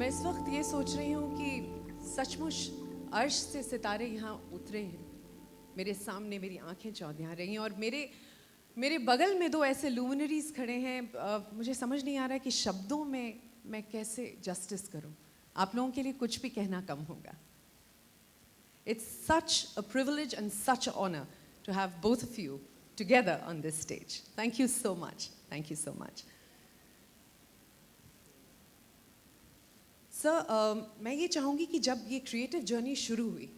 मैं इस वक्त ये सोच रही हूँ कि सचमुच अर्श से सितारे यहाँ उतरे हैं। मेरे सामने मेरी आंखें चौंधिया रही हैं और मेरे बगल में दो ऐसे लुमिनरीज खड़े हैं। मुझे समझ नहीं आ रहा है कि शब्दों में मैं कैसे जस्टिस करूं। आप लोगों के लिए कुछ भी कहना कम होगा। It's such a privilege and such an honor to have both of you together on this stage. Thank you so much. Thank you so much. Sir, मैं ये चाहूँगी कि जब ये क्रिएटिव जर्नी शुरू हुई,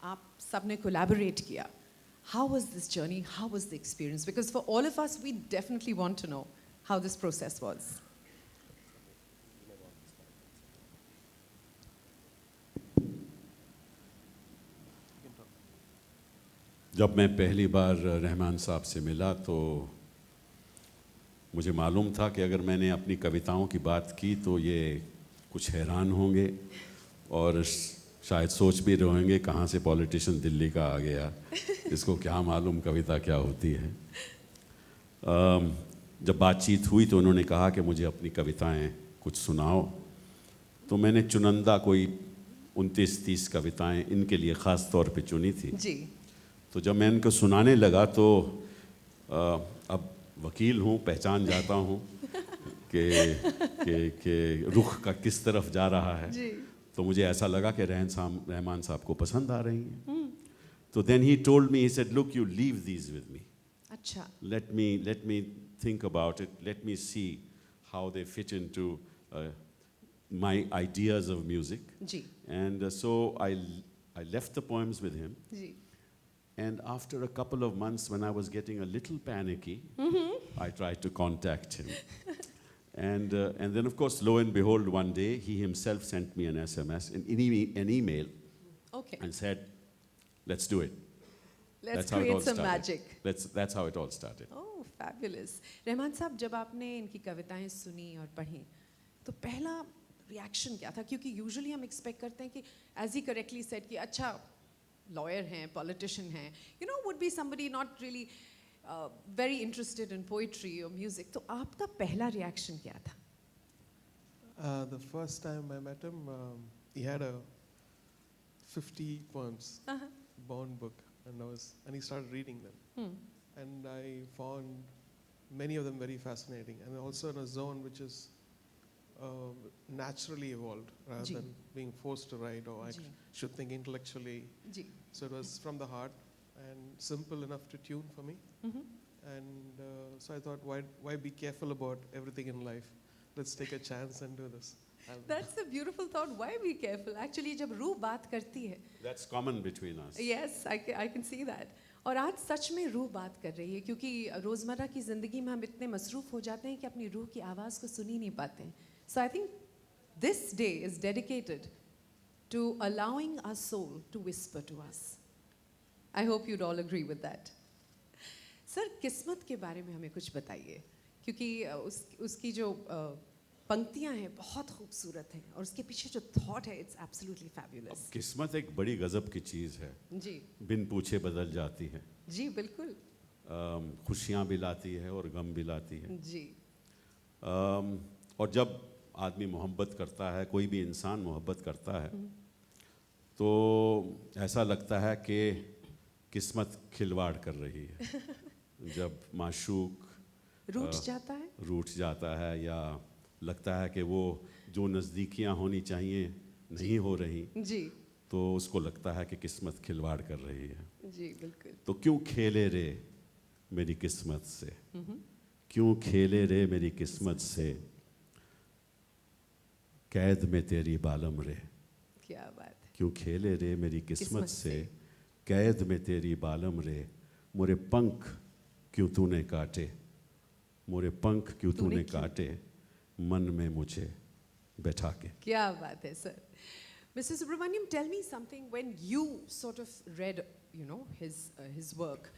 आप सब ने कोलैबोरेट किया. How was this journey? How was the experience? Because for all of us, we definitely want to know how this process was. जब मैं पहली बार रहमान साहब से मिला तो मुझे मालूम था कि अगर मैंने अपनी कविताओं की बात की तो ये कुछ हैरान होंगे और शायद सोच भी रहे होंगे कहाँ से पॉलिटिशियन दिल्ली का आ गया, इसको क्या मालूम कविता क्या होती है। जब बातचीत हुई तो उन्होंने कहा कि मुझे अपनी कविताएं कुछ सुनाओ, तो मैंने चुनिंदा कोई 29-30 कविताएं इनके लिए ख़ास तौर पे चुनी थी जी। तो जब मैं इनको सुनाने लगा तो अब वकील हूँ, पहचान जाता हूँ कि रुख का किस तरफ जा रहा है जी। तो मुझे ऐसा लगा कि रहमान साहब को पसंद आ रही हैं। तो then he told me, he said, look, you leave these with me. अच्छा। Let me think about it. Let me see how they fit into my ideas of music. Ji. And so I left the poems with him. Ji. And after a couple of months, when I was getting a little panicky, I tried to contact him. And then, of course, lo and behold, one day, he himself sent me an SMS, an email, Okay. and said, let's do it. Let's That's how it all create some started. magic. That's how it all started. Oh, fabulous. Rahman साहब, जब आपने इनकी कविताएं सुनी और पढ़ी, तो पहला रिएक्शन क्या था? क्योंकि यूजुअली हम एक्सपेक्ट करते हैं कि एज ही करेक्टली सेड कि अच्छा लॉयर हैं, पॉलिटिशियन हैं, you know would be somebody not really very interested in poetry और म्यूजिक. तो आपका पहला रिएक्शन क्या था? The first time I met him, he had a 50 poems bound book, and he started reading them. And I found many of them very fascinating, and also in a zone which is naturally evolved rather than being forced to write or I should think intellectually. So it was from the heart and simple enough to tune for me. And so I thought, why be careful about everything in life? Let's take a chance and do this. That's a beautiful thought. Why be careful? Actually, जब रूह बात करती है. That's common between us. Yes, I can see that. और आज सच में रूह बात कर रही है क्योंकि रोज़मर्रा की ज़िंदगी में हम इतने मसरूफ़ हो जाते हैं कि अपनी रूह की आवाज़ को सुन ही नहीं पाते हैं. So I think this day is dedicated to allowing our soul to whisper to us. I hope you'd all agree with that. Sir, किस्मत के बारे में हमें कुछ बताइए क्योंकि उसकी जो पंक्तियां हैं बहुत खूबसूरत हैं और उसके पीछे जो थॉट है, इट्स एब्सोल्युटली फैबुलस. किस्मत एक बड़ी गजब की चीज़ है जी. बिन पूछे बदल जाती है. जी बिल्कुल. खुशियाँ भी लाती है और गम भी लाती है. जी. और जब आदमी मोहब्बत करता है, कोई भी इंसान मोहब्बत करता है तो ऐसा लगता है कि किस्मत खिलवाड़ कर रही है. जब माशूक रूठ जाता है या लगता है कि वो जो नज़दीकियाँ होनी चाहिए नहीं हो रही जी, तो उसको लगता है कि किस्मत खिलवाड़ कर रही है. जी बिल्कुल. तो क्यों खेले रे मेरी किस्मत से, क्यों खेले रे मेरी किस्मत से, कैद में तेरी बालम रे. क्या बात है. क्यों खेले रे मेरी किस्मत से, कैद में तेरी बालम रे, मोरे पंख क्यों तूने काटे, मोरे पंख क्यों तूने काटे, मन में मुझे बैठा के. क्या बात है sir. Mr. Subramaniam, tell me something. When you sort of read, you know, his work,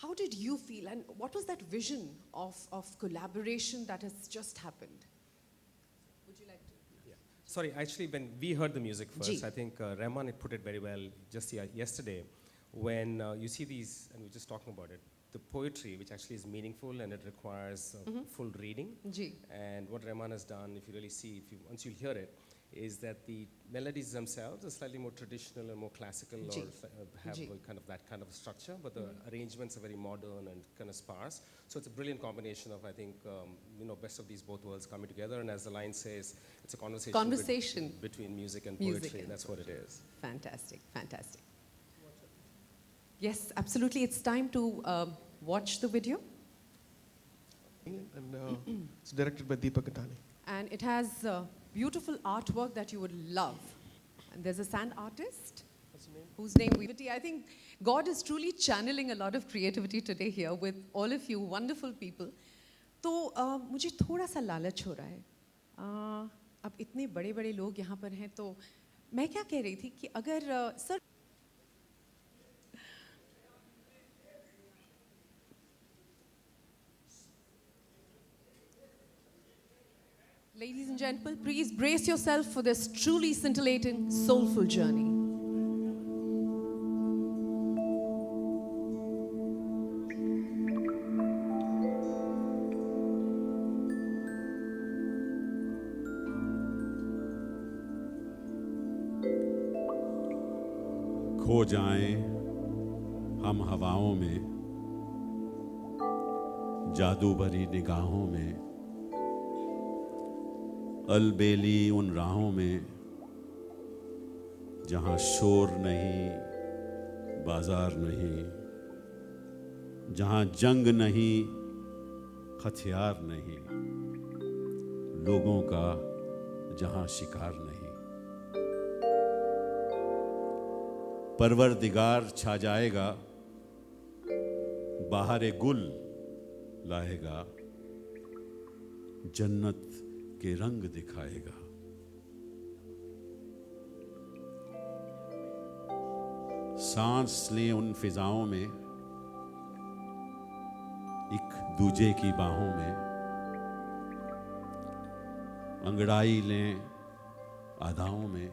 how did you feel, and what was that vision of collaboration that has just happened? Would you like to? Yeah. Sorry, actually, when we heard the music first, I think Rahman had put it very well just yesterday. When you see these, and we're just talking about it, the poetry, which actually is meaningful and it requires full reading. Ji. And what Rahman has done, if you really see, once you hear it, is that the melodies themselves are slightly more traditional and more classical, Ji. or have Ji. a kind of that kind of structure, but the arrangements are very modern and kind of sparse. So it's a brilliant combination of, I think, best of these both worlds coming together. And as the line says, it's a conversation between music and Music poetry. and That's what it is. Fantastic, fantastic. Yes, absolutely. It's time to watch the video. And it's directed by Deepak Gatani. And it has beautiful artwork that you would love. And there's a sand artist whose name I think God is truly channeling a lot of creativity today here with all of you wonderful people. तो मुझे थोड़ा सा लालच हो रहा है. अब इतने बड़े बड़े लोग यहाँ पर हैं तो मैं क्या कह रही थी कि अगर sir Ladies and gentlemen, please brace yourself for this truly scintillating, soulful journey. खो जाएं हम हवाओं में, जादू भरी निगाहों में, अलबेली उन राहों में जहां शोर नहीं, बाजार नहीं, जहां जंग नहीं, हथियार नहीं, लोगों का जहां शिकार नहीं। परवरदिगार छा जाएगा, बहारे गुल लाएगा, जन्नत के रंग दिखाएगा। सांस लें उन फिजाओं में, एक दूजे की बाहों में, अंगड़ाई लें अदाओं में,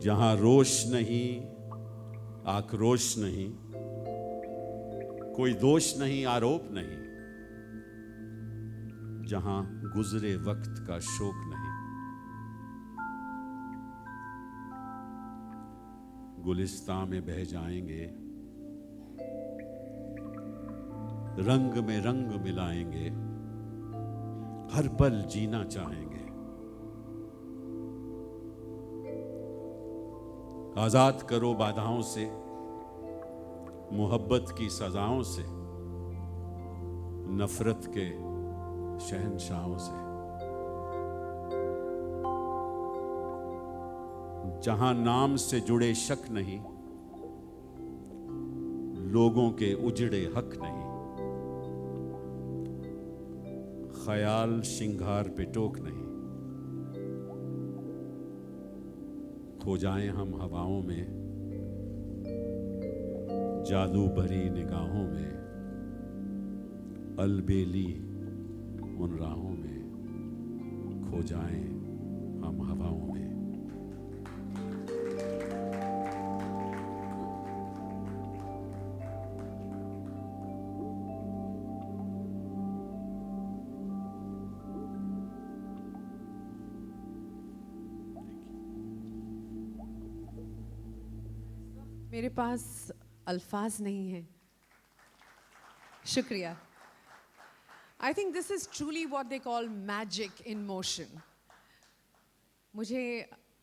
जहां रोष नहीं, आक्रोश नहीं, कोई दोष नहीं, आरोप नहीं, जहां गुजरे वक्त का शोक नहीं। गुलिस्तां में बह जाएंगे, रंग में रंग मिलाएंगे, हर पल जीना चाहेंगे। आजाद करो बाधाओं से, मोहब्बत की सजाओं से, नफरत के शहंशाहों से। जहां नाम से जुड़े शक नहीं, लोगों के उजड़े हक नहीं, ख्याल श्रृंगार पे टोक नहीं। खो जाएं हम हवाओं में, जादू भरी निगाहों में, अलबेली उन राहों में, खो जाएं हम हवाओं में। मेरे पास अल्फाज नहीं हैं। शुक्रिया। I think this is truly what they call magic in motion. मुझे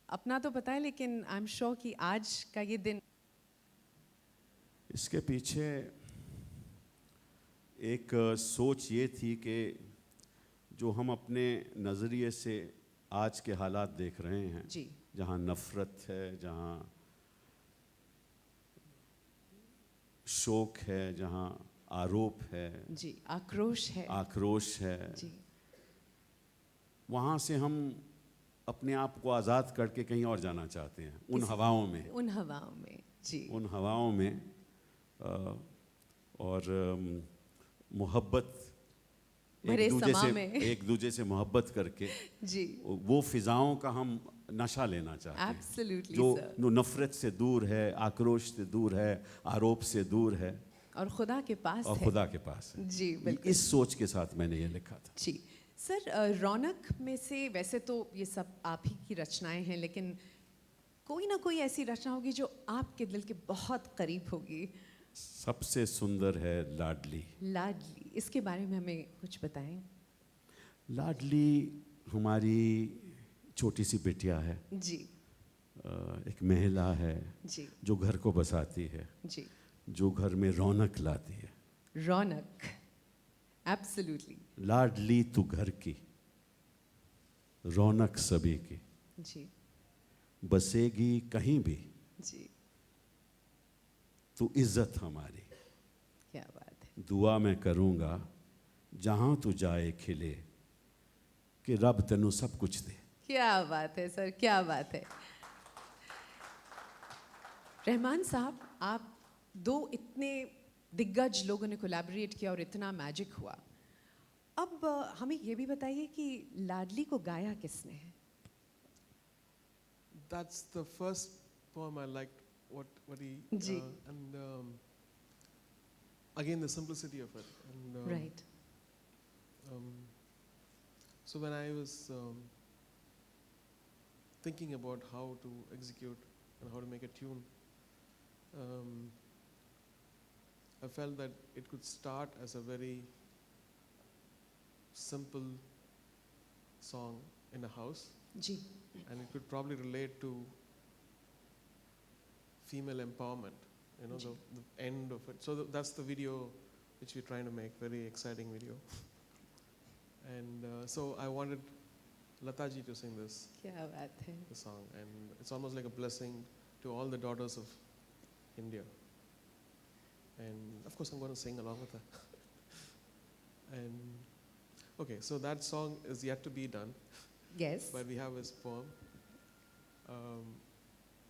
अपना तो पता है, लेकिन I'm sure कि आज का ये दिन इसके पीछे एक सोच ये थी कि जो हम अपने नज़रिए से आज के हालात देख रहे हैं, जी, जहाँ नफ़रत है, जहाँ शोक है, जहाँ आरोप है, जी, आक्रोश है, जी, वहाँ से हम अपने आप को आज़ाद करके कहीं और जाना चाहते हैं, उन हवाओं में, जी, उन हवाओं में। और मोहब्बत, एक दूजे से मोहब्बत करके जी, वो फिजाओं का हम नशा लेना चाहते हैं। Absolutely, जो sir. नफरत से दूर है, आक्रोश से दूर है, आरोप से दूर है, और खुदा के पास और है। खुदा के पास है। जी, बिल्कुल। इस सोच के साथ मैंने ये लिखा था। जी, सर रौनक में से वैसे तो ये सब आप ही की रचनाएं हैं, लेकिन कोई ना कोई ऐसी रचना होगी जो आपके दिल के बहुत करीब होगी। सबसे सुंदर है लाडली। लाडली, इसके बारे में हमें कुछ बताएं। लाडली हमारी छोटी सी बिटिया है, जी एक महिला है जी जो घर को बसाती है, जी। जो घर में रौनक लाती है। रौनक, एब्सोल्युटली। लाडली तू घर की, रौनक सभी की, जी बसेगी कहीं भी जी, तू इज्जत हमारी। क्या बात है। दुआ मैं करूँगा जहाँ तू जाए खिले, कि रब तेनू सब कुछ दे। क्या बात है सर, क्या बात है। रहमान साहब, आप दो इतने दिग्गज लोगों ने कोलैबोरेट किया और इतना मैजिक हुआ। अब हमें ये भी बताइए कि लाडली को गाया किसने है? That's the first poem I liked. What he Ji. and again the simplicity of it. And, right. So when I was thinking about how to execute and how to make a tune, I felt that it could start as a very simple song in a house, ji and it could probably relate to female empowerment, you know, the end of it. So that's the video which we're trying to make, very exciting video. And so I wanted Lataji to sing this क्या बात है। the song, and it's almost like a blessing to all the daughters of India. And of course I'm going to sing along with her. And okay, so that song is yet to be done, yes but we have his poem.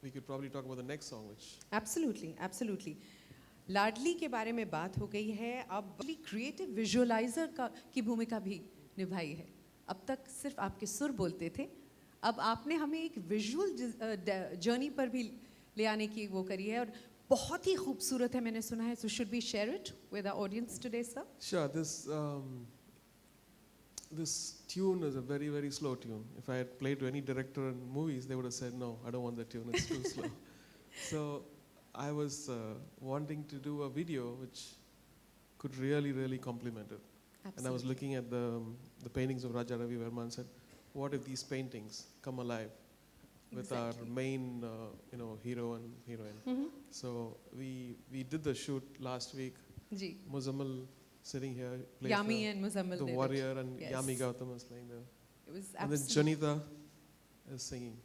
We could probably talk about the next song, which absolutely absolutely. Laadli के बारे में बात हो गई है, अब creative visualiser का की भूमिका भी निभाई है। अब तक सिर्फ आपके सुर बोलते थे, अब आपने हमें एक विजुअल जर्नी पर भी ले आने की वो करी है और बहुत ही खूबसूरत है, मैंने सुना है। So should we share it with our audience today sir? sure, this tune is a very, very slow tune. If I had played to any director in movies, they would have said, no, I don't want that tune, it's too slow. So I was wanting to do a video which could really, really complement it. And I was looking at the paintings of Raja Ravi Verma and said, what if these paintings come alive with our main hero and heroine? So we did the shoot last week. जी, Muzammal sitting here plays Yami and Muzammil the did it. warrior, and Yes. Yami Gautam is playing there. It was And then absolutely Janita is singing.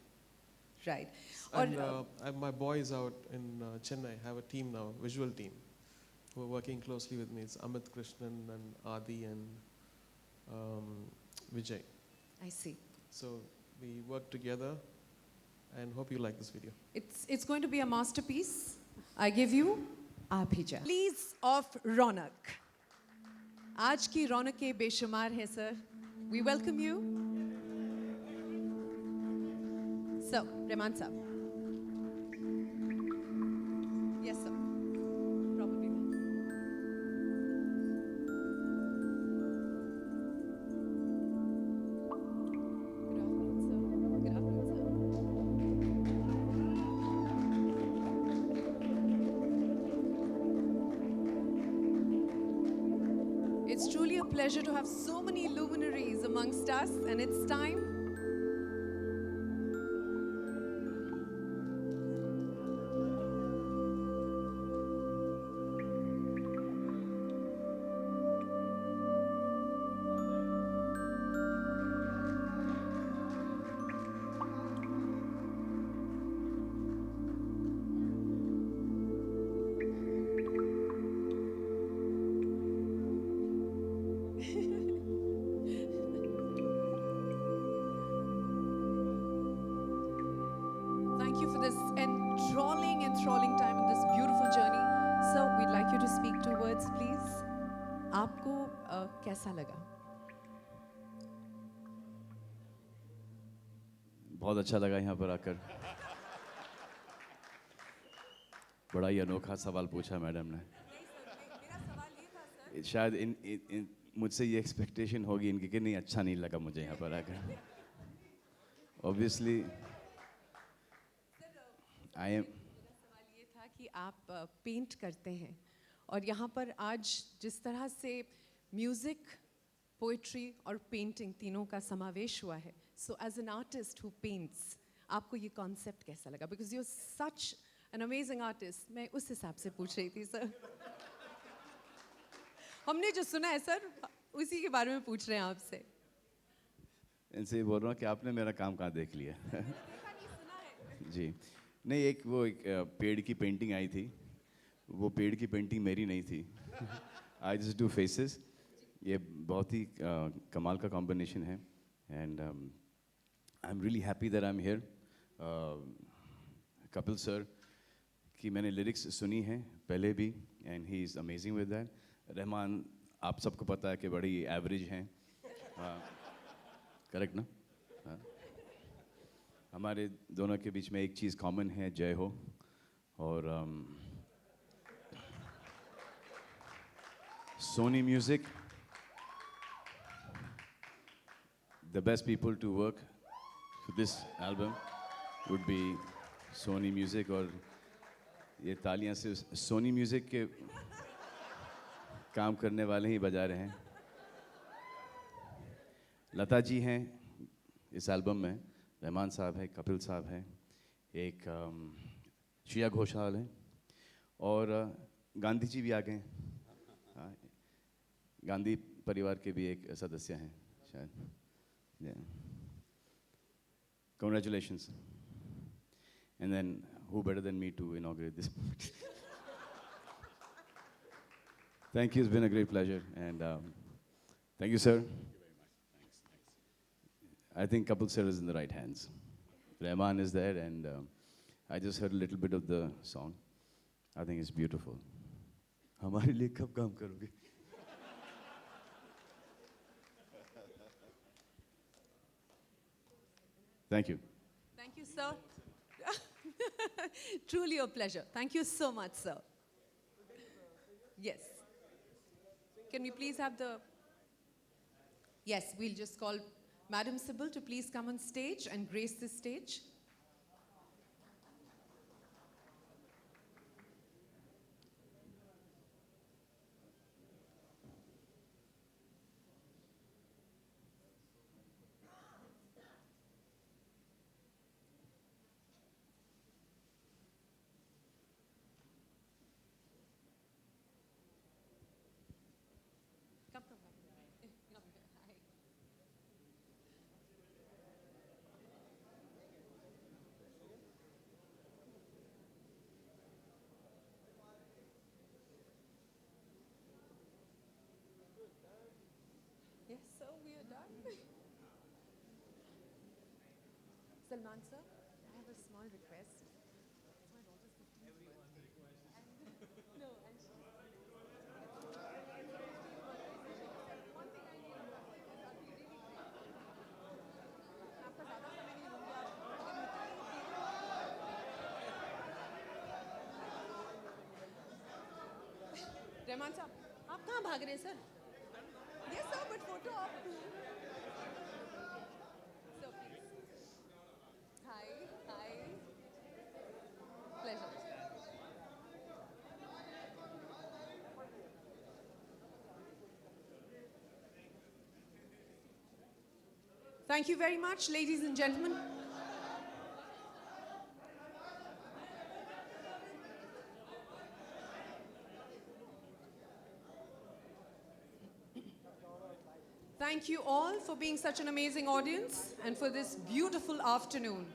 right. And और my boys out in Chennai have a team now, visual team, who are working closely with me. It's Amit Krishnan and Adi and Vijay. I see. So we work together and hope you like this video. It's going to be a masterpiece. I give you आप ही जा। Please of रौनक। आज की रौनकें बेशुमार हैं sir. We welcome you. So, Rahman साहब। Yes sir. Probably not. Good afternoon, sir. Good afternoon, sir. It's truly a pleasure to have so many luminaries amongst us, and it's time. Thank you for this enthralling time in this beautiful journey. Sir, we'd like you to speak 2 words, please. आपको कैसा लगा? बहुत अच्छा लगा यहाँ पर आकर। बड़ा ही अनोखा सवाल पूछा मैडम ने। शायद मुझसे ये एक्सपेक्टेशन होगी इनकी कि नहीं अच्छा नहीं लगा मुझे यहाँ पर आकर ऑब्वियसली आई एम मेरा सवाल ये था कि आप पेंट करते हैं और यहाँ पर आज जिस तरह से म्यूज़िक, पोइट्री और पेंटिंग तीनों का समावेश हुआ है, so as an artist who paints आपको ये कॉन्सेप्ट कैसा लगा? Because you such an amazing artist, मैं उस हिसाब से पूछ रही थी सर। हमने जो सुना है सर उसी के बारे में पूछ रहे हैं आपसे। इनसे ये बोल रहा हूँ कि आपने मेरा काम कहाँ देख लिया जी नहीं, एक पेड़ की पेंटिंग आई थी, वो पेड़ की पेंटिंग मेरी नहीं थी आई जस्ट डू फेसेस। ये बहुत ही कमाल का कॉम्बिनेशन है and I am really happy that I am here. Kapil sir की मैंने लिरिक्स सुनी हैं पहले भी and he is amazing with that. Rahman आप सबको पता है कि बड़ी एवरेज हैं, करेक्ट ना? हाँ। हमारे दोनों के बीच में एक चीज़ कॉमन है, जय हो। और Sony music, the best people to work for this album would be Sony music. और ये तालियां से सोनी म्यूजिक के काम करने वाले ही बजा रहे हैं। लता जी हैं इस एल्बम में, रहमान साहब है, कपिल साहब हैं, एक श्रेया घोषाल है और गांधी जी भी आ गए। हाँ, गांधी परिवार के भी एक सदस्य हैं शायद। Congratulations. And then who better than me to inaugurate this? Thank you, it's been a great pleasure. And thank you, sir. I think Kapil sir is in the right hands. Rahman is there, and I just heard a little bit of the song. I think it's beautiful. हमारे लिए कब काम करोगे? Thank you. Thank you, sir. Truly a pleasure. Thank you so much, sir. Yes. Can we please have the... Yes, we'll just call Madam Sybil to please come on stage and grace the stage. Come, come, come. Come here. Hi. Yes, sir, we are done. Salman, sir, I have a small request. It's my daughter's 15th birthday. No, and she's... One thing I need to know is I'll be really आपका ज़्यादा समय नहीं लूँगी आप रहमान साहब आप कहाँ भाग रहे हैं sir? Yes sir, but photo आप sir please. Hi, hi. Pleasure. Thank you very much, ladies and gentlemen. Thank you all for being such an amazing audience and for this beautiful afternoon.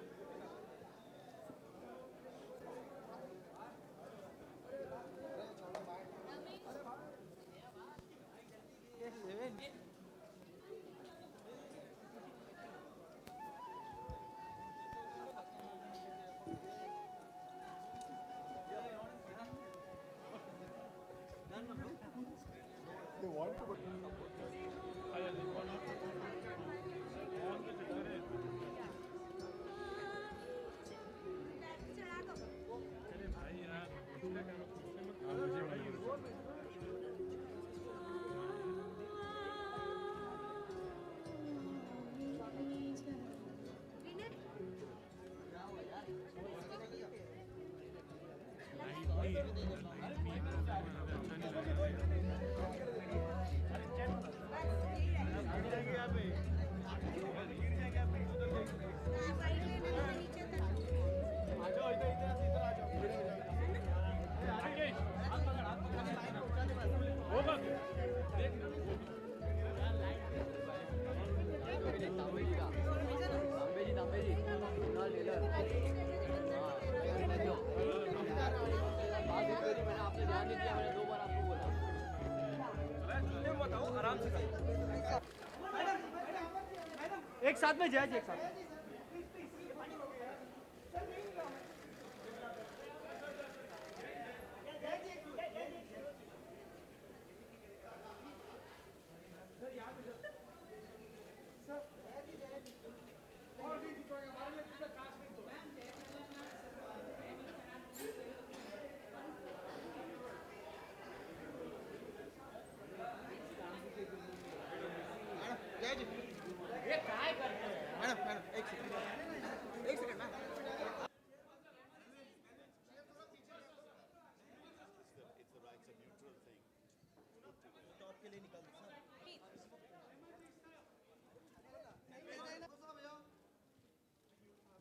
एक साथ में जज एक साथ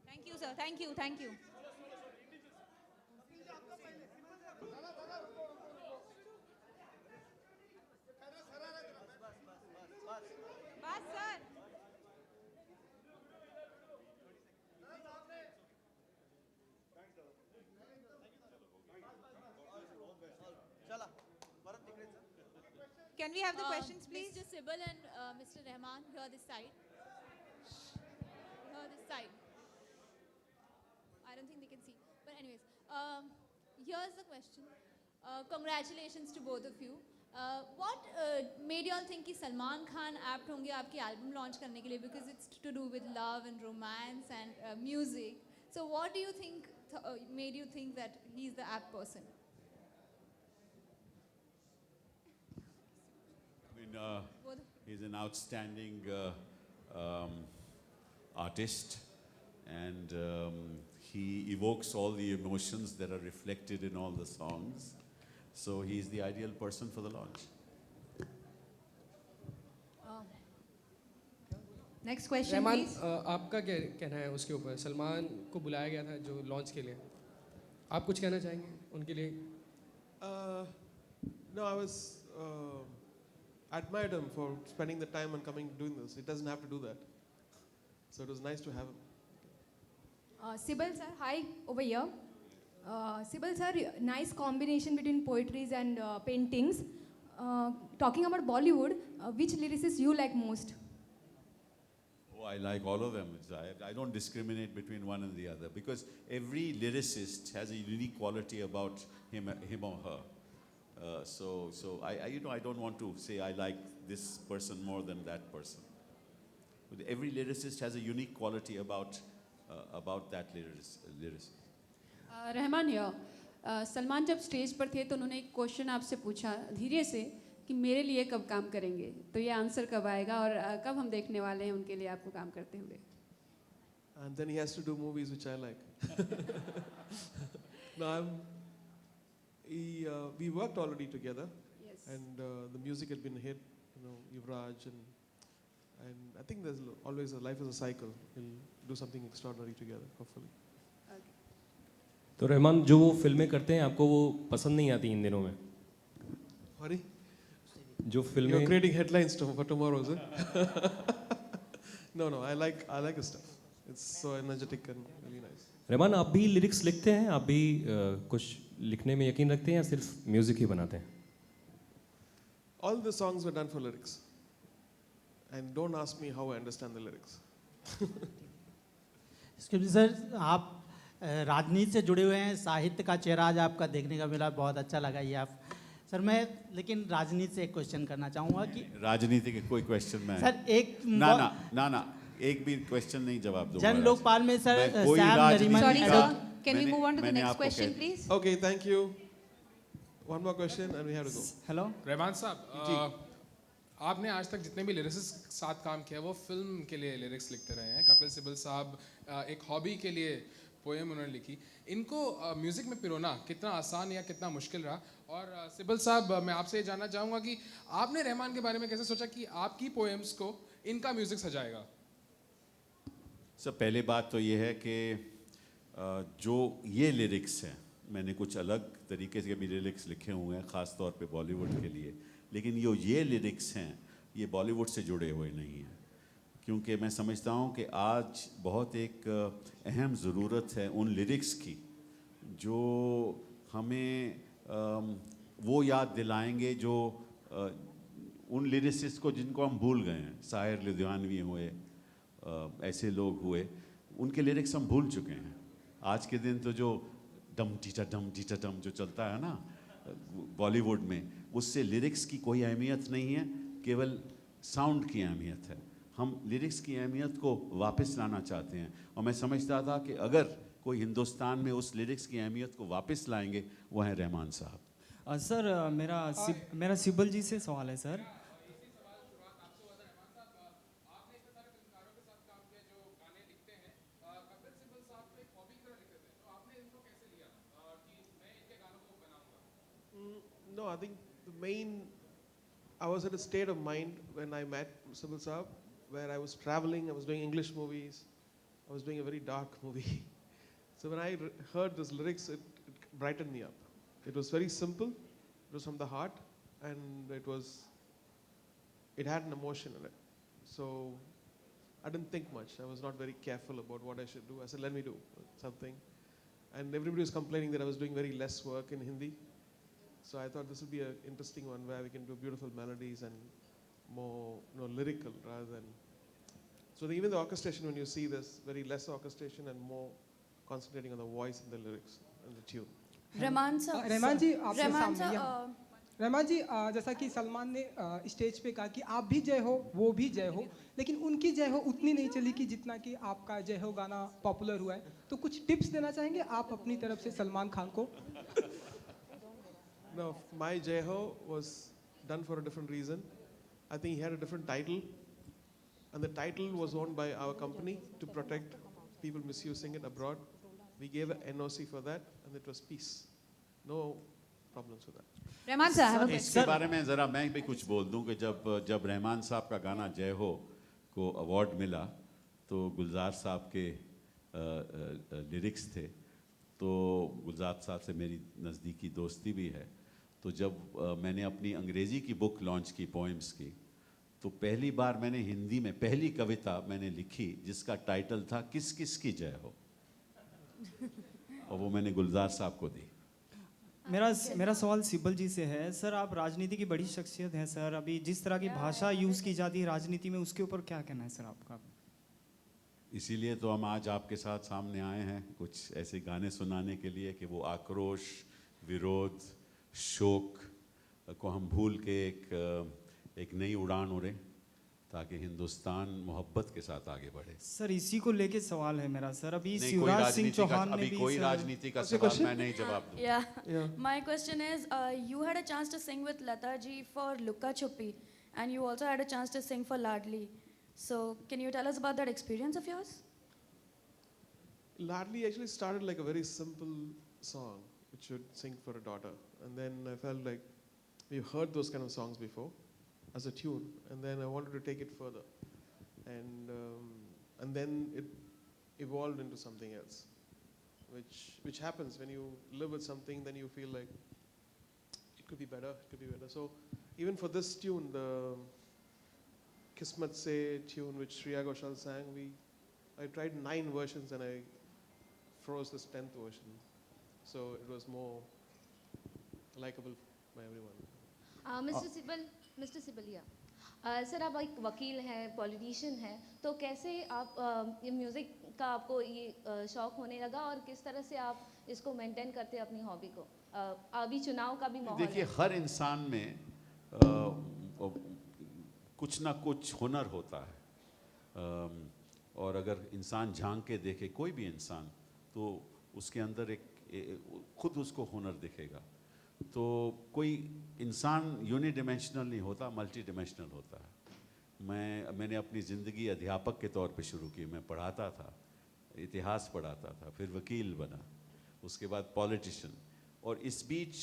Thank you, sir. Thank you. Thank you. बस sir. Can we have the questions, please? Mr. Sibal and Mr. Rahman, here this side. Here this side. I don't think they can see. But anyways, here's the question. Congratulations to both of you. What made you all think कि Salman Khan apt होंगे आपकी album launch करने के लिए, because it's to do with love and romance and music. So what do you think made you think that he's the apt person? I mean, he's an outstanding artist, and he evokes all the emotions that are reflected in all the songs. So he's the ideal person for the launch. Next question, Rahman, please. आपका क्या कहना है उसके ऊपर? सलमान को बुलाया गया था जो लॉन्च के लिए, आप कुछ कहना चाहेंगे उनके लिए? No, I was admired him for spending the time and coming doing this. He doesn't have to do that. So it was nice to have him. Sibal sir, hi, over here. Sibal sir, nice combination between poetries and paintings. Talking about Bollywood, which lyricist you like most? Oh, I like all of them. I don't discriminate between one and the other, because every lyricist has a unique quality about him or her. So I don't want to say I like this person more than that person. But every lyricist has a unique quality about that lyricist. Rahman here, Salman जब stage पर थे तो उन्होंने एक question आपसे पूछा धीरे से कि मेरे लिए कब काम करेंगे, तो ये आंसर कब आएगा और कब हम देखने वाले हैं उनके लिए आपको काम करते हुए? And then he has to do movies which I like. No, we worked already together. Yes. And the music had been a hit, Yuvraj, and I think there's always a life is a cycle. We'll do something extraordinary together, hopefully. तो रहमान, जो वो फिल्में करते हैं आपको वो पसंद नहीं आती इन दिनों में? Sorry? जो फिल्में You're creating headlines for tomorrow, is it? No, I like his stuff. It's so energetic and really nice. Rahman, आप भी लिरिक्स लिखते हैं? आप भी कुछ लिखने में यकीन रखते हैं या सिर्फ म्यूजिक ही बनाते हैं? All the songs were done for lyrics. And don't ask me how I understand the lyrics. Excuse me, sir, आप राजनीति से जुड़े हुए हैं, साहित्य का चेहरा आज आपका देखने का मिला, बहुत अच्छा लगा ये आप सर। मैं लेकिन राजनीति से एक क्वेश्चन करना चाहूँगा कि राजनीति के कोई क्वेश्चन में सर एक ना एक भी क्वेश्चन नहीं जवाब दूंगा। जन लोकपाल में sir Sam Nariman. Sorry sir, can we move on to the next question, please? Okay, thank you. One more question and we have to go. Hello Rahman साहब, आपने आज तक जितने भी लिरिक्स साथ काम किया वो फिल्म के लिए लिरिक्स लिखते रहे हैं। कपिल सिब्बल साहब एक हॉबी के लिए पोएम उन्होंने लिखी, इनको म्यूज़िक में पिरोना कितना आसान या कितना मुश्किल रहा? और सिब्बल साहब, मैं आपसे ये जानना चाहूँगा कि आपने रहमान के बारे में कैसे सोचा कि आपकी पोएम्स को इनका म्यूज़िक सजाएगा? सर, पहली बात तो ये है कि जो ये लिरिक्स हैं, मैंने कुछ अलग तरीके से भी लिरिक्स लिखे हुए हैं ख़ास तौर पे बॉलीवुड के लिए, लेकिन ये लिरिक्स हैं ये बॉलीवुड से जुड़े हुए नहीं हैं, क्योंकि मैं समझता हूँ कि आज बहुत एक अहम ज़रूरत है उन लिरिक्स की जो हमें वो याद दिलाएंगे जो उन लिरिसिस्ट को जिनको हम भूल गए हैं। शायर लुधियानवी हुए, ऐसे लोग हुए, उनके लिरिक्स हम भूल चुके हैं। आज के दिन तो जो डम टीटा डम जो चलता है ना बॉलीवुड में, उससे लिरिक्स की कोई अहमियत नहीं है, केवल साउंड की अहमियत है। हम लिरिक्स की अहमियत को वापस लाना चाहते हैं, और मैं समझता था कि अगर कोई हिंदुस्तान में उस लिरिक्स की अहमियत को वापस लाएंगे वो हैं रहमान साहब। सर मेरा सिब्बल जी से सवाल है sir. No, I think the main, I was at a state of mind when I met Sibyl Saab, where I was traveling, I was doing English movies, I was doing a very dark movie. So when I heard those lyrics, it brightened me up. It was very simple, it was from the heart, and it had an emotion in it. So I didn't think much. I was not very careful about what I should do. I said, let me do something. And everybody was complaining that I was doing very less work in Hindi. So I thought this would be an interesting one where we can do beautiful melodies and more lyrical rather than. So even the orchestration, when you see this, very less orchestration and more concentrating on the voice and the lyrics and the tune. Rahman साहब, रहमान जी, जैसा कि सलमान ने stage पे कहा कि आप भी जय हो वो भी जय हो, लेकिन उनकी जय हो उतनी नहीं चली कि जितना कि आपका जय हो गाना पॉपुलर हुआ है, तो कुछ टिप्स देना चाहेंगे आप अपनी तरफ से सलमान खान को? No, my Jai Ho was done for a different reason. I think he had a different title, and the title was owned by our company to protect people misusing it abroad. We gave an NOC for that, and it was peace. No problems with that. Rahman साहब, इसके बारे में ज़रा मैं भी कुछ बोल दूं कि जब रहमान साहब का गाना जय हो को अवार्ड मिला, तो गुलजार साहब के लिरिक्स थे, तो गुलजार साहब से मेरी नज़दीकी दोस्ती भी है। तो जब मैंने अपनी अंग्रेज़ी की बुक लॉन्च की पोएम्स की, तो पहली बार मैंने हिंदी में पहली कविता मैंने लिखी जिसका टाइटल था किस किस की जय हो, और वो मैंने गुलजार साहब को दी। मेरा सवाल सिब्बल जी से है। सर, आप राजनीति की बड़ी शख्सियत हैं सर, अभी जिस तरह की भाषा यूज़ की जाती है राजनीति में, उसके ऊपर क्या कहना है सर आपका? इसीलिए तो हम आज आपके साथ सामने आए हैं कुछ ऐसे गाने सुनाने के लिए कि वो आक्रोश, विरोध, शोक को हम भूल के एक नई उड़ान उड़े, ताकि हिंदुस्तान मोहब्बत के साथ आगे बढ़े। सर, इसी को लेके सवाल है मेरा सर। अभी शिवराज सिंह चौहान ने भी कोई राजनीति का सवाल मैं नहीं जवाब दूं। Yeah. My question is, you had a chance to sing with Lata ji for Lukka Chuppi, and you also had a chance to sing for Ladli. So, can you tell us about that experience of yours? Ladli actually started like a very simple song, which would sing for a daughter, and then I felt like we've heard those kind of songs before as a tune, and then I wanted to take it further, and then it evolved into something else, which happens when you live with something. Then you feel like it could be better. So even for this tune, the Kismat Se tune which Shreya Ghoshal sang, I tried 9 versions and I froze this 10th version, so it was more likable by everyone. Mister Sibalia, sir आप एक वकील हैं, politician हैं, तो कैसे आप ये music का आपको ये शौक़ होने लगा, और किस तरह से आप इसको मेंटेन करते हैं अपनी हॉबी को? अभी चुनाव का भी माहौल है। देखिए, हर इंसान में कुछ ना कुछ हुनर होता है, और अगर इंसान झांक के देखे कोई भी इंसान, तो उसके अंदर खुद उसको हुनर दिखेगा। तो कोई इंसान यूनिडिमेंशनल नहीं होता, मल्टी डिमेंशनल होता है। मैंने अपनी ज़िंदगी अध्यापक के तौर पे शुरू की। मैं पढ़ाता था इतिहास पढ़ाता था, फिर वकील बना, उसके बाद पॉलिटिशियन, और इस बीच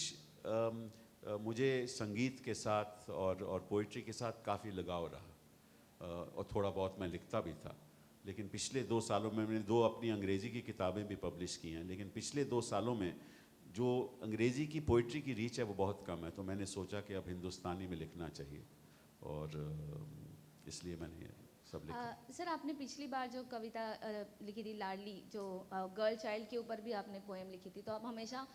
मुझे संगीत के साथ और पोइट्री के साथ काफ़ी लगाव रहा, और थोड़ा बहुत मैं लिखता भी था। लेकिन पिछले 2 सालों में मैंने 2 अपनी अंग्रेज़ी की किताबें भी पब्लिश की हैं, लेकिन पिछले 2 सालों में जो अंग्रेज़ी की पोइट्री की रीच है वो बहुत कम है, तो मैंने सोचा कि अब हिंदुस्तानी में लिखना चाहिए, और इसलिए मैंने सब लिखा। सर, आपने पिछली बार जो कविता लिखी थी लाडली, जो गर्ल चाइल्ड के ऊपर भी आपने पोएम लिखी थी, तो आप हमेशा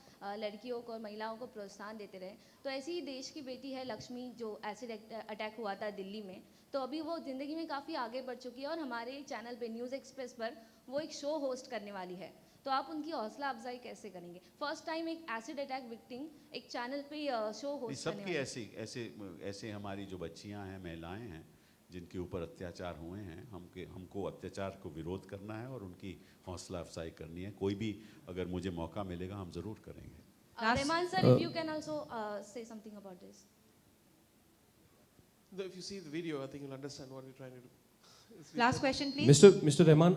लड़कियों को और महिलाओं को प्रोत्साहन देते रहे। तो ऐसी ही देश की बेटी है लक्ष्मी, जो एसिड अटैक हुआ था दिल्ली में, तो अभी वो ज़िंदगी में काफ़ी आगे बढ़ चुकी है और हमारे चैनल पे न्यूज़ एक्सप्रेस पर वो एक शो होस्ट करने वाली है। तो आप उनकी हौसला अफजाई कैसे करेंगे? फर्स्ट टाइम एक एसिड अटैक विक्टिम एक चैनल पे शो होस्ट करने वाली है। सबकी ऐसे हमारी जो बच्चियां हैं, महिलाएं हैं जिनके ऊपर अत्याचार हुए हैं, हमको अत्याचार को विरोध करना है और उनकी हौसला अफजाई करनी है। कोई भी अगर मुझे मौका मिलेगा हम ज़रूर करेंगे। Rahman sir, if you can also say something about this. If you see the video, I think you'll understand what we're trying to do. Last question, please. Mister Rahman,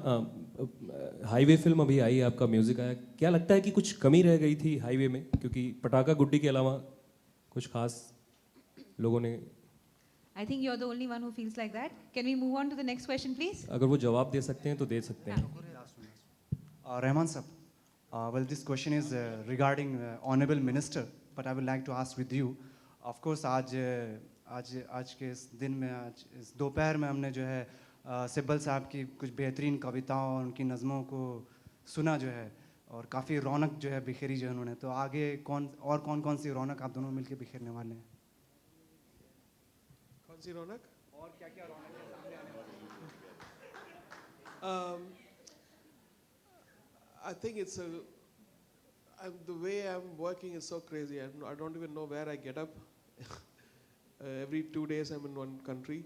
highway film अभी आई, आपका म्यूजिक आया, क्या लगता है कि कुछ कमी रह गई थी हाईवे में? क्योंकि पटाखा गुड्डी के अलावा कुछ खास लोगों ने। I think you're the only one who feels like that. Can we move on to the next question, please? अगर वो जवाब दे सकते हैं तो दे सकते हैं। Rahman sir, well, this question is regarding honorable minister, but I would like to ask with you. Of course, आज के इस दिन में, आज इस दोपहर में हमने जो है सिब्बल साहब की कुछ बेहतरीन कविताओं और उनकी नज़मों को सुना जो है, और काफ़ी रौनक जो है बिखेरी जो है उन्होंने। तो आगे कौन सी रौनक आप दोनों मिलकर बिखेरने वाले हैं? कौन सी रौनक? और क्या रौनक है सामने आने वाली? I think it's the way I'm working is so crazy. I don't even know where I get up. Every 2 days I'm in one country,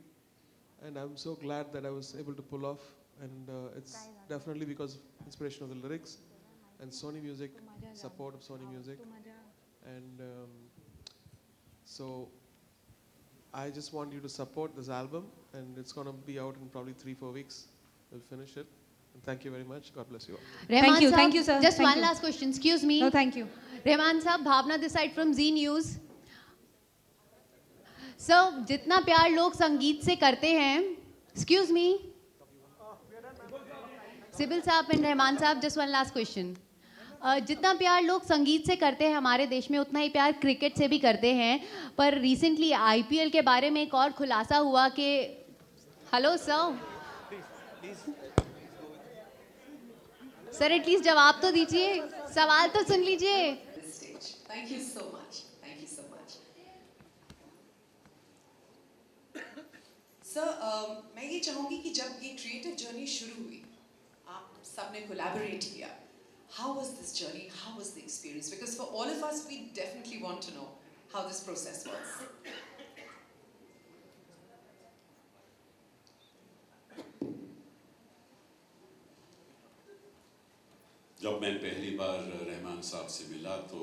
and I'm so glad that I was able to pull off, and it's definitely because inspiration of the lyrics and Sony Music, support of Sony Music, and so I just want you to support this album, and it's going to be out in probably 3-4 weeks. We'll finish it. And thank you very much. God bless you all. Thank you, sir. Just one last question. Excuse me. No, thank you. Rahman साहब, भावना this side from Z News. So, जितना प्यार लोग संगीत से करते हैं, excuse me. CIBIL साहब and Rahman साहब, just one last question. जितना प्यार लोग संगीत से करते हैं हमारे देश में, उतना ही प्यार क्रिकेट से भी करते हैं। पर रिसेंटली आईपीएल के बारे में एक और खुलासा हुआ कि हेलो सर एटलीस्ट जवाब तो दीजिए, सवाल तो सुन लीजिए। Thank you so much. Thank you so much. Sir, मैं ये चाहूँगी कि जब ये क्रिएटिव जर्नी शुरू हुई, आप सबने कोलैबोरेट किया, how was this journey? How was the experience? Because for all of us, we definitely want to know how this process was. जब मैं पहली बार रहमान साहब से मिला तो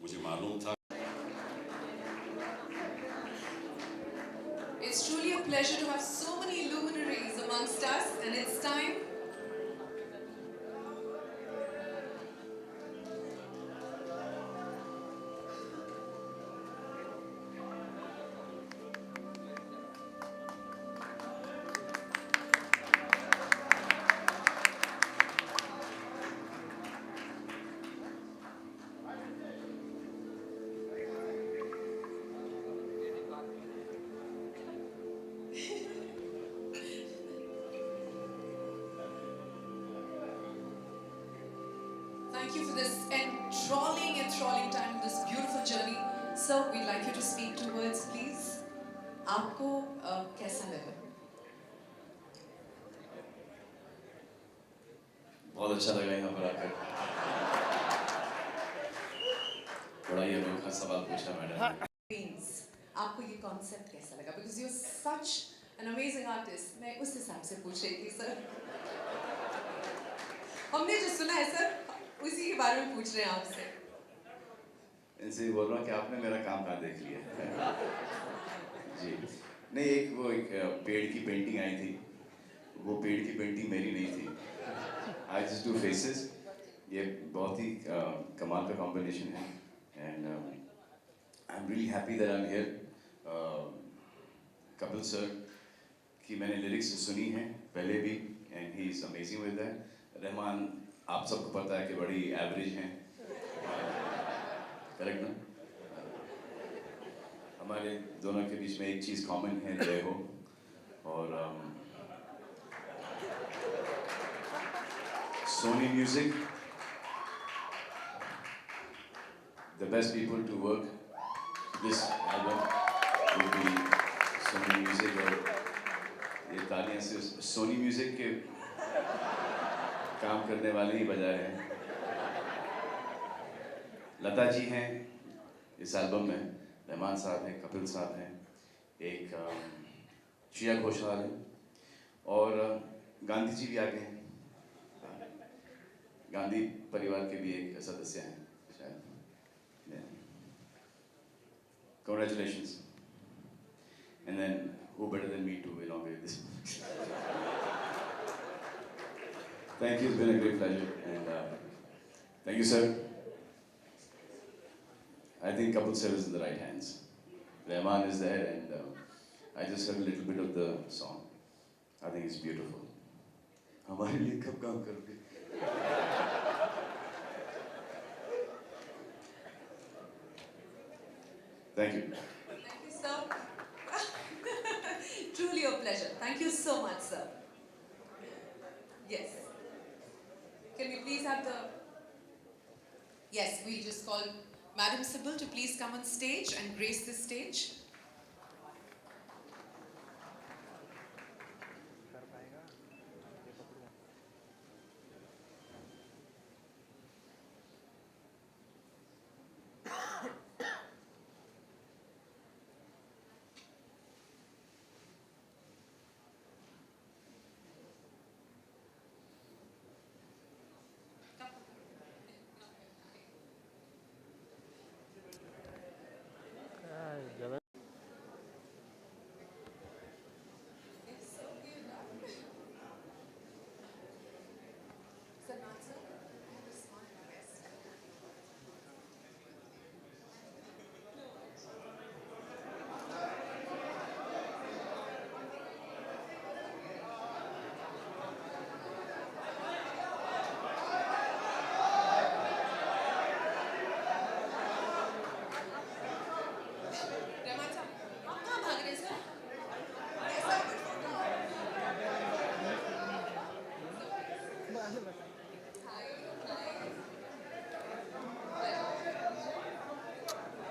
मुझे मालूम था। It's truly a pleasure to have so many luminaries amongst us, and it's time. Thank you for this enthralling time in this beautiful journey. Sir, we'd like you to speak 2 words, please. आपको कैसा लगा? बहुत अच्छा लगा यहाँ पर आकर। बड़ा ही अनोखा सवाल पूछा मैडम। आपको ये कॉन्सेप्ट कैसा लगा? Because you're such an amazing artist. मैं उस हिसाब से पूछ रही थी सर। हमने जो सुना है सर, उसी के बारे में पूछ रहे हैं आपसे। इनसे बोल रहा हूँ कि आपने मेरा काम कहाँ देख लिया। जी नहीं, एक पेड़ की पेंटिंग आई थी, वो पेड़ की पेंटिंग मेरी नहीं थी. I just do faces. ये बहुत ही कमाल का कॉम्बिनेशन है. And I'm really happy that I'm here. Kapil sir की मैंने लिरिक्स सुनी हैं पहले भी, and he is amazing with that. Rahman आप सबको पता है कि बड़ी एवरेज हैं, करेक्ट ना? हमारे दोनों के बीच में एक चीज़ कॉमन है, जय हो. और Sony Music, the best people to work this album will be Sony Music. और ये तालियां सिर्फ Sony Music के काम करने वाले ही बजा रहे हैं. लता जी हैं इस एल्बम में, रहमान साहब हैं, कपिल साहब हैं, एक श्रेया घोषाल है, और गांधी जी भी आ गए हैं. गांधी परिवार के भी एक सदस्य हैं शायद. Congratulations. And then who better than me to inaugurate this? Thank you, it's been a great pleasure, and thank you, sir. I think Kapil sir is in the right hands. Rahman is there, and I just heard a little bit of the song. I think it's beautiful. हमारे लिए कब काम करोगे? Thank you. Thank you, sir. Truly a pleasure. Thank you so much, sir. Yes. Can we please have the... Yes, we'll just call Madam Sybil to please come on stage and grace this stage.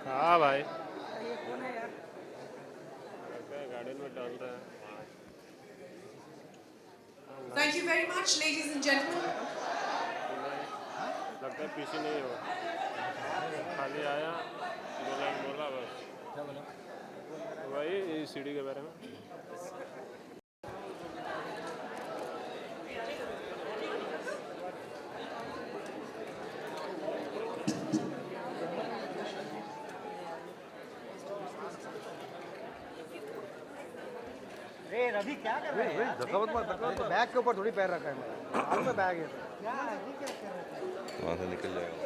हाँ भाई garden में डाल रहा है. Thank you very much, ladies and gentlemen. लगता है पीछे नहीं हो, खाली आया बोला बस. क्या बोला भाई सीढ़ी के बारे में? रवि क्या कर रहे हैं? धक्का मत बैग के ऊपर थोड़ी पैर रखा है. हाथ में बैग है. वहाँ से निकल जाएगा.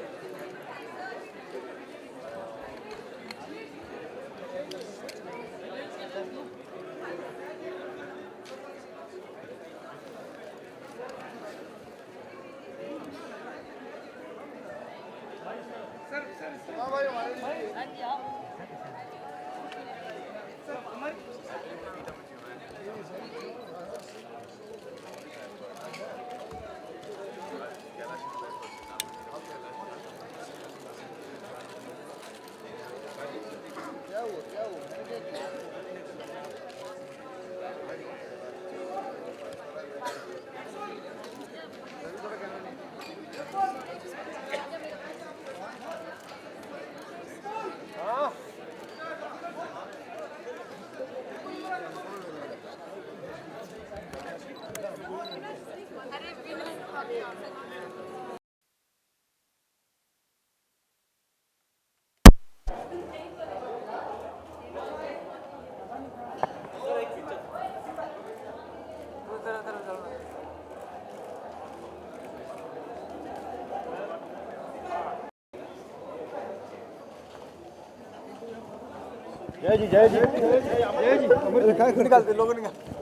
जय जी जय जी जय जी निकालते लोगों निकालते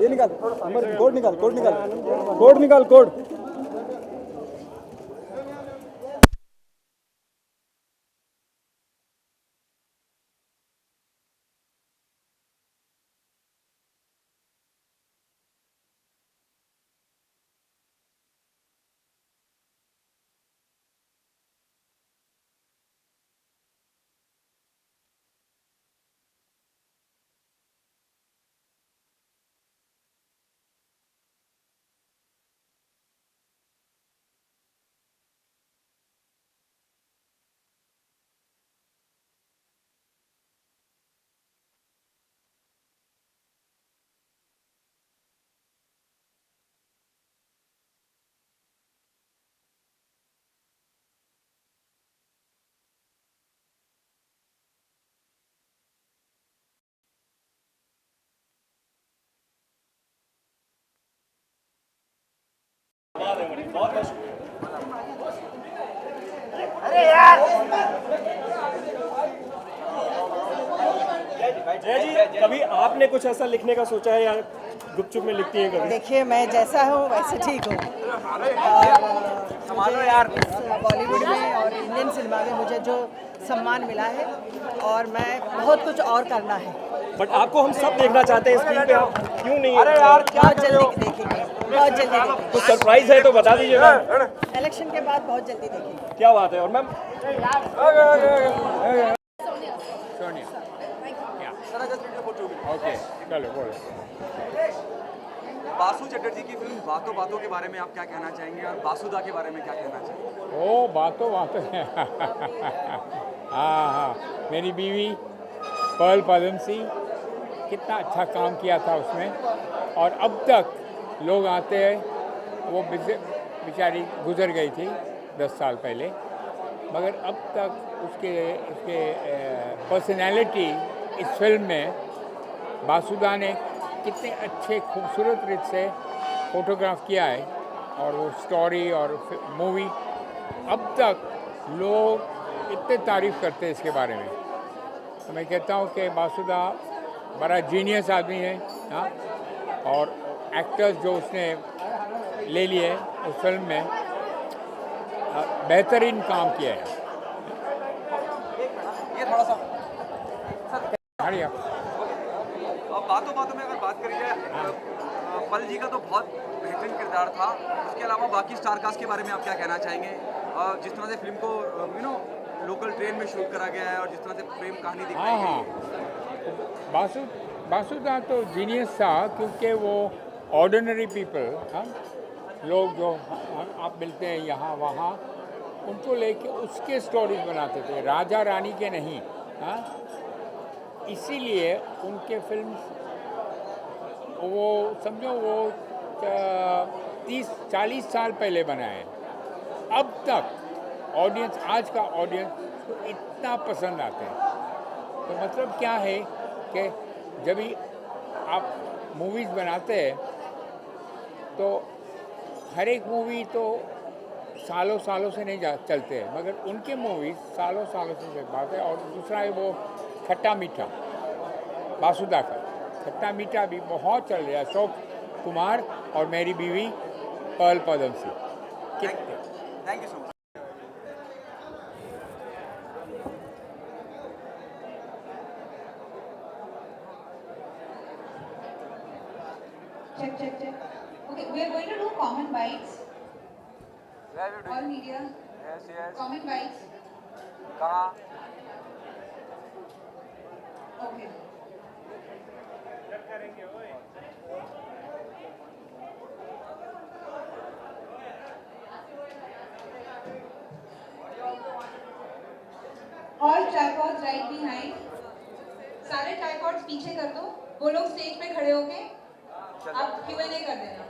ये निकाल कोड निकाल कोड अरे यार जय जी, कभी आपने कुछ ऐसा लिखने का सोचा है या गुपचुप में लिखती हैं कभी? देखिए, मैं जैसा हूँ वैसे ठीक हूँ। मुझे यार बॉलीवुड में और इंडियन सिनेमा में मुझे जो सम्मान मिला है और मैं बहुत कुछ और करना है। बट आपको हम सब देखना चाहते हैं स्क्रीन पे, आप क्यों नहीं? अरे यार बहुत जल्दी देखेंगे, बहुत जल्दी देखेंगे। कुछ सरप्राइज है तो बता दीजिए मैम। इलेक्शन के बाद बहुत जल्दी देखेंगे। क्या बात है। और मैम सोनिया ओके चलो बोलो। बासु चटर्जी की फिल्म बातों बातों के बारे में आप क्या कहना चाहेंगे और बासुदा के बारे में क्या कहना चाहेंगे? ओ बातों हाँ, मेरी बीवी पर्ल पदमसी, कितना अच्छा काम किया था उसमें। और अब तक लोग आते हैं, वो बेचारी गुजर गई थी 10 साल पहले, मगर अब तक उसके पर्सनैलिटी इस फिल्म में बासुदा ने कितने अच्छे खूबसूरत रीत से फोटोग्राफ किया है। और वो स्टोरी और मूवी अब तक लोग इतने तारीफ़ करते हैं इसके बारे में। तो मैं कहता हूँ कि बासुदा बड़ा जीनियस आदमी है। हाँ, और एक्टर्स जो उसने ले लिए उस फिल्म में बेहतरीन काम किया है। ये थोड़ा सा हरिया बातों बातों में अगर बात करी जाए, पल जी का तो बहुत बेहतरीन किरदार था। उसके अलावा बाकी स्टार कास्ट के बारे में आप क्या कहना चाहेंगे? जिस तरह से फिल्म को लोकल ट्रेन में शूट करा गया है और जिस तरह से प्रेम कहानी दिखाई गई है। बासुदा तो जीनियस था, क्योंकि वो ऑर्डिनरी पीपल, हाँ, लोग जो आप मिलते हैं यहाँ वहाँ, उनको लेके उसके स्टोरीज बनाते थे, राजा रानी के नहीं। हाँ, इसीलिए उनके फिल्म्स वो समझो वो 30-40 साल पहले बनाए। अब तक ऑडियंस, आज का ऑडियंस को इतना पसंद आते हैं। तो मतलब क्या है कि जब भी आप मूवीज़ बनाते हैं तो हर एक मूवी तो सालों सालों से नहीं चलते हैं, मगर उनके मूवीज़ सालों सालों से चल पाते हैं। और दूसरा है वो खट्टा मीठा, बासुदा का खट्टा मीठा भी बहुत चल रहा है। अशोक कुमार और मेरी बीवी Pearl Padamsee. Thank you so much. Check. Okay, we are going to do comment bites. All media. Yes. Comment bites. कहाँ? Okay. All tripods right behind. सारे ट्राइपॉड्स पीछे कर दो। वो लोग स्टेज पे खड़े होके आप Q&A कर देना।